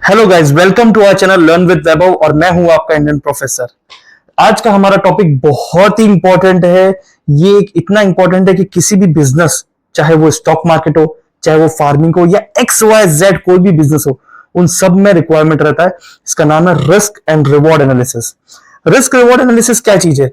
Hello guys, welcome to our channel learn with Vaibhav और मैं हूं आपका इंडियन प्रोफेसर। आज का हमारा टॉपिक बहुत ही इंपॉर्टेंट है। ये इतना इंपॉर्टेंट है कि किसी भी बिजनेस, चाहे वो स्टॉक मार्केट हो, चाहे वो फार्मिंग हो या एक्स वाई जेड कोई भी बिजनेस हो, उन सब में रिक्वायरमेंट रहता है। इसका नाम है risk and reward analysis. Risk reward analysis क्या चीज है?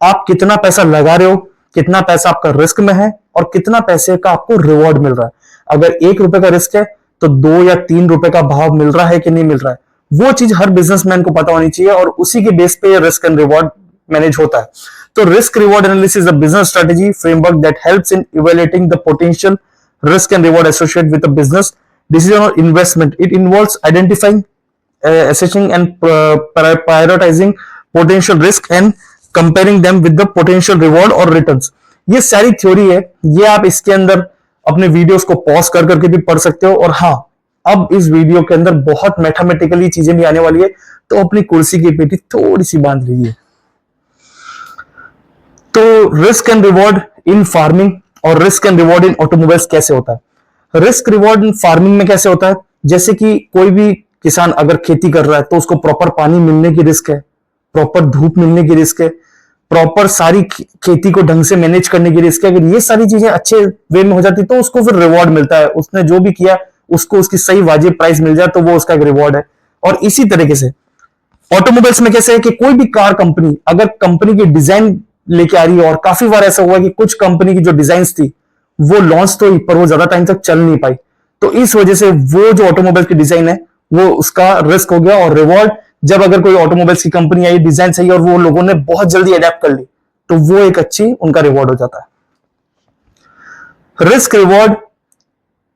आप कितना पैसा लगा रहे हो, कितना पैसा आपका रिस्क में है और कितना पैसे का आपको रिवॉर्ड मिल रहा है। अगर 1 रुपए का रिस्क है तो 2 या 3 रुपए का भाव मिल रहा है कि नहीं मिल रहा है, वो चीज हर बिजनेसमैन को पता होनी चाहिए और उसी के बेस पे रिस्क एंड रिवॉर्ड मैनेज होता है। तो risk reward analysis is a business strategy framework that helps in evaluating the potential risk and reward associated with a business decision or investment. It involves identifying, assessing and prioritizing potential risk and comparing them with the potential reward or returns. ये सारी theory है, ये आप इसके अंदर अपने videos को pause कर करके भी पढ़ सकते हो। और हाँ, अब इस वीडियो के अंदर बहुत मैथमेटिकली चीजें भी आने वाली है, तो अपनी कुर्सी की पेटी थोड़ी सी बांध लीजिए। तो risk and reward in farming और risk and reward in automobiles कैसे होता है? रिस्क रिवॉर्ड इन फार्मिंग में कैसे होता है? जैसे कि कोई भी किसान अगर खेती कर रहा है तो उसको प्रॉपर पानी मिलने की रिस्क है, प्रॉपर धूप मिलने की रिस्क है, प्रॉपर सारी खेती को ढंग से मैनेज करने की रिस्क है। अगर ये सारी चीजें अच्छे वे में हो जाती तो उसको फिर रिवॉर्ड मिलता है। उसने जो भी किया उसको उसकी सही वाजिब प्राइस मिल जाए तो वो उसका एक रिवॉर्ड है। और इसी तरीके से ऑटोमोबाइल्स में कैसे है कि कोई भी कार कंपनी अगर कंपनी की डिजाइन लेके आ रही है, और काफी बार ऐसा हुआ कि कुछ कंपनी की जो डिजाइन थी वो लॉन्च तो ही, पर वो ज्यादा टाइम तक चल नहीं पाई, तो इस वजह से वो जो ऑटोमोबाइल की डिजाइन है वो उसका रिस्क हो गया। और रिवॉर्ड, जब अगर कोई ऑटोमोबाइल्स की कंपनी आई, डिजाइन सही और वो लोगों ने बहुत जल्दी अडेप्ट कर ली, तो वो एक अच्छी उनका रिवॉर्ड हो जाता है। Risk reward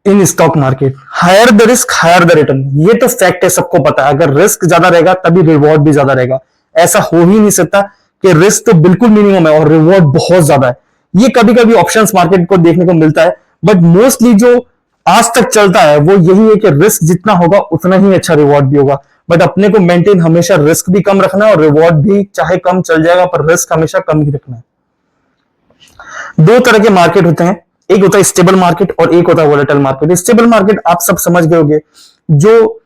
in stock market, higher the risk higher the return, ये तो फैक्ट है, सबको पता है। अगर रिस्क ज्यादा रहेगा तभी रिवॉर्ड भी ज्यादा रहेगा। ऐसा हो ही नहीं सकता कि रिस्क तो बिल्कुल मिनिमम है और रिवॉर्ड बहुत ज्यादा है। ये कभी कभी ऑप्शंस मार्केट को देखने को मिलता है, बट मोस्टली जो आज तक चलता है वो यही है कि रिस्क जितना होगा उतना ही अच्छा रिवॉर्ड भी होगा। बट अपने को मेंटेन हमेशा रिस्क भी कम रखना है और रिवॉर्ड भी चाहे कम चल जाएगा पर रिस्क हमेशा कम ही रखना है। दो तरह के मार्केट होते हैं, एक होता है स्टेबल मार्केट और एक होता है वोलेटाइल मार्केट। स्टेबल मार्केट आप सब समझ गए होंगे, जो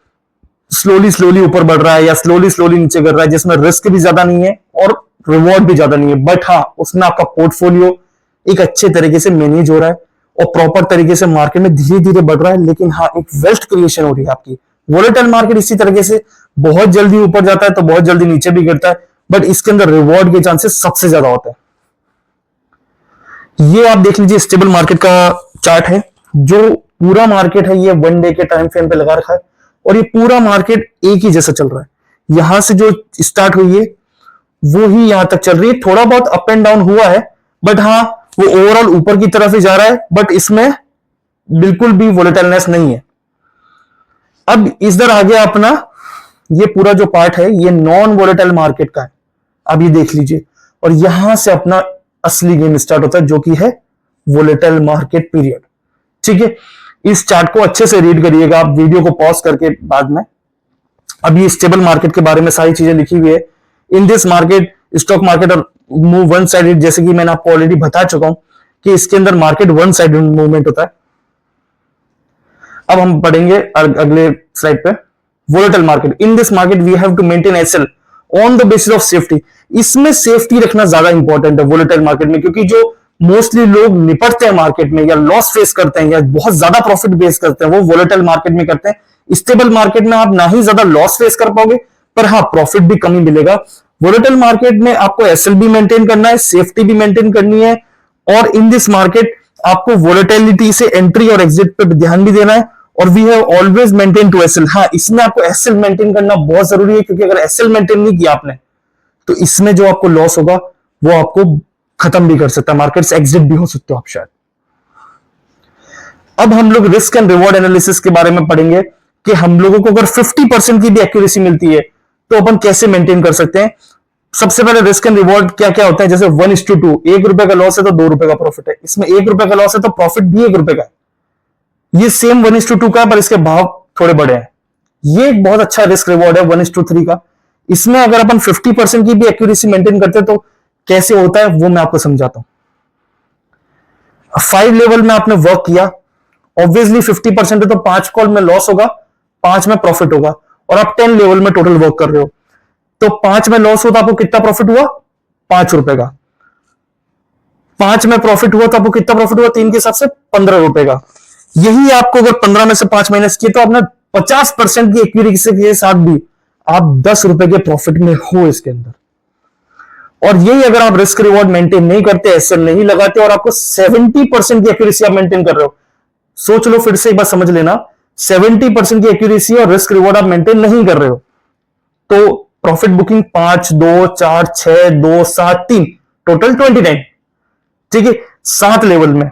स्लोली स्लोली ऊपर बढ़ रहा है या स्लोली स्लोली नीचे गिर रहा है, जिसमें रिस्क भी ज्यादा नहीं है और रिवॉर्ड भी ज्यादा नहीं है, बट हाँ उसमें आपका पोर्टफोलियो एक अच्छे तरीके से मैनेज हो रहा है और प्रॉपर तरीके से मार्केट में धीरे धीरे बढ़ रहा है, लेकिन हाँ एक वेल्थ क्रिएशन हो रही है आपकी। वोलेटाइल मार्केट इसी तरीके से बहुत जल्दी ऊपर जाता है तो बहुत जल्दी नीचे भी गिरता है, बट इसके अंदर रिवॉर्ड के चांसेस सबसे ज्यादा होते हैं। ये आप देख लीजिए, स्टेबल मार्केट का चार्ट है। जो पूरा मार्केट है ये 1 डे के टाइम फ्रेम पे लगा रखा है और ये पूरा मार्केट एक ही जैसा चल रहा है। यहां से जो स्टार्ट हुई है वो ही यहां तक चल रही है। थोड़ा बहुत अप एंड डाउन हुआ है, बट हाँ वो ओवरऑल ऊपर की तरफ ही जा रहा है, बट इसमें बिल्कुल भी वोलेटाइलनेस नहीं है। अब इधर आ गया अपना ये पूरा जो पार्ट है ये नॉन वोलेटाइल मार्केट का है। अब ये देख लीजिए, और यहां से अपना असली गेम स्टार्ट होता है जो कि है वोलेटाइल मार्केट पीरियड। ठीक है, इस चार्ट को अच्छे से रीड करिएगा आप वीडियो को पॉज करके बाद में। अब ये स्टेबल मार्केट के बारे में सारी चीजें लिखी हुई है। इन दिस मार्केट स्टॉक मार्केट और मूव वन साइडेड, जैसे कि मैंने आपको ऑलरेडी बता चुका हूं कि इसके अंदर मार्केट वन साइडेड मूवमेंट होता है। अब हम पढ़ेंगे अगले स्लाइड पे। Volatile market, in this market we have to maintain SL on the basis of safety. इसमें सेफ्टी रखना ज्यादा इंपॉर्टेंट है वोलेटाइल मार्केट में, क्योंकि जो मोस्टली लोग निपटते हैं मार्केट में या लॉस फेस करते हैं या बहुत ज्यादा प्रॉफिट बेस करते हैं वो वोलेटाइल मार्केट में करते हैं। स्टेबल मार्केट में आप ना ही ज्यादा लॉस फेस कर पाओगे पर हाँ प्रॉफिट भी कम ही मिलेगा। वोलेटाइल मार्केट में आपको एसएल भी मेंटेन करना है, सेफ्टी भी मेंटेन करनी है, और इन दिस मार्केट आपको वोलेटिलिटी से एंट्री और एग्जिट पे ध्यान भी देना है। और we have always maintain to SL, हाँ इसमें आपको एसएल मेंटेन करना बहुत जरूरी है, क्योंकि अगर एसएल मेंटेन नहीं किया आपने तो इसमें जो आपको लॉस होगा वो आपको खत्म भी कर सकता है, मार्केट से एग्जिट भी हो सकते हो आप शायद। अब हम लोग रिस्क एंड रिवॉर्ड एनालिसिस के बारे में पढ़ेंगे कि हम लोगों को अगर 50% की भी एक्यूरेसी मिलती है तो अपन कैसे मेंटेन कर सकते हैं। सबसे पहले रिस्क एंड रिवॉर्ड क्या क्या होता है, जैसे 1:2, 1 रुपए का लॉस है तो 2 रुपए का प्रॉफिट है। इसमें 1 रुपए का लॉस है तो प्रॉफिट भी 1 रुपए का है। ये सेम 1:2 का है पर इसके भाव थोड़े बड़े हैं। ये एक बहुत अच्छा रिस्क रिवॉर्ड है 1:3 का। इसमें अगर अपन 50% की भी एक्यूरेसी मेंटेन करते हैं तो कैसे होता है वो मैं आपको समझाता हूं। 5 लेवल में आपने वर्क किया, ऑब्वियसली 50% है तो 5 कॉल में लॉस होगा, 5 में प्रॉफिट होगा। और आप 10 लेवल में टोटल वर्क कर रहे हो, तो 5 में लॉस हो तो आपको कितना प्रॉफिट हुआ? 5 रुपए का। 5 में प्रॉफिट हुआ तो आपको कितना प्रॉफिट हुआ? 3 के हिसाब से 15 रुपए का। यही आपको अगर 15 में से 5 माइनस किए तो आपने 50% की एक्यूरेसी के साथ भी आप 10 रुपए के प्रॉफिट में हो इसके अंदर। और यही अगर आप रिस्क रिवॉर्ड मेंटेन नहीं करते, एसएल नहीं लगाते और आपको 70% की एक्यूरेसी आप मेंटेन कर रहे हो, सोच लो, फिर से एक बार समझ लेना, 70% की एक्यूरेसी और रिस्क रिवॉर्ड आप मेंटेन नहीं कर रहे हो, तो प्रॉफिट बुकिंग 5, 2, 4, 6, 2, 7, 3, टोटल 29। ठीक है, 7 लेवल में।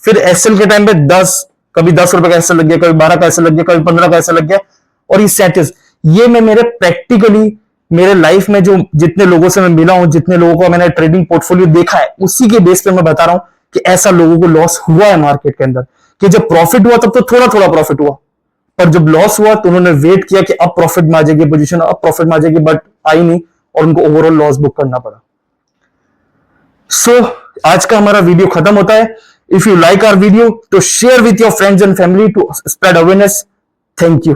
फिर एसएल के टाइम पे 10, कभी 10 रुपए का एसएल लग गया, कभी 12 का एसएल लग गया, कभी 15 का एसएल लग गया। और ये सेटिस, ये मैं मेरे प्रैक्टिकली मेरे लाइफ में जो जितने लोगों से मैं मिला हूं, जितने लोगों को मैंने ट्रेडिंग पोर्टफोलियो देखा है, उसी के बेस पे मैं बता रहा हूं कि ऐसा लोगों को लॉस हुआ है मार्केट के अंदर, कि जब प्रॉफिट हुआ तब तो थोड़ा थोड़ा प्रॉफिट हुआ, पर जब लॉस हुआ तो उन्होंने वेट किया कि अब प्रॉफिट में आ जाएगी पोजीशन, अब प्रॉफिट में आ जाएगी, बट आई नहीं और उनको ओवरऑल लॉस बुक करना पड़ा। सो आज का हमारा वीडियो खत्म होता है। If you like our video तो share with your friends and family to spread awareness. Thank you.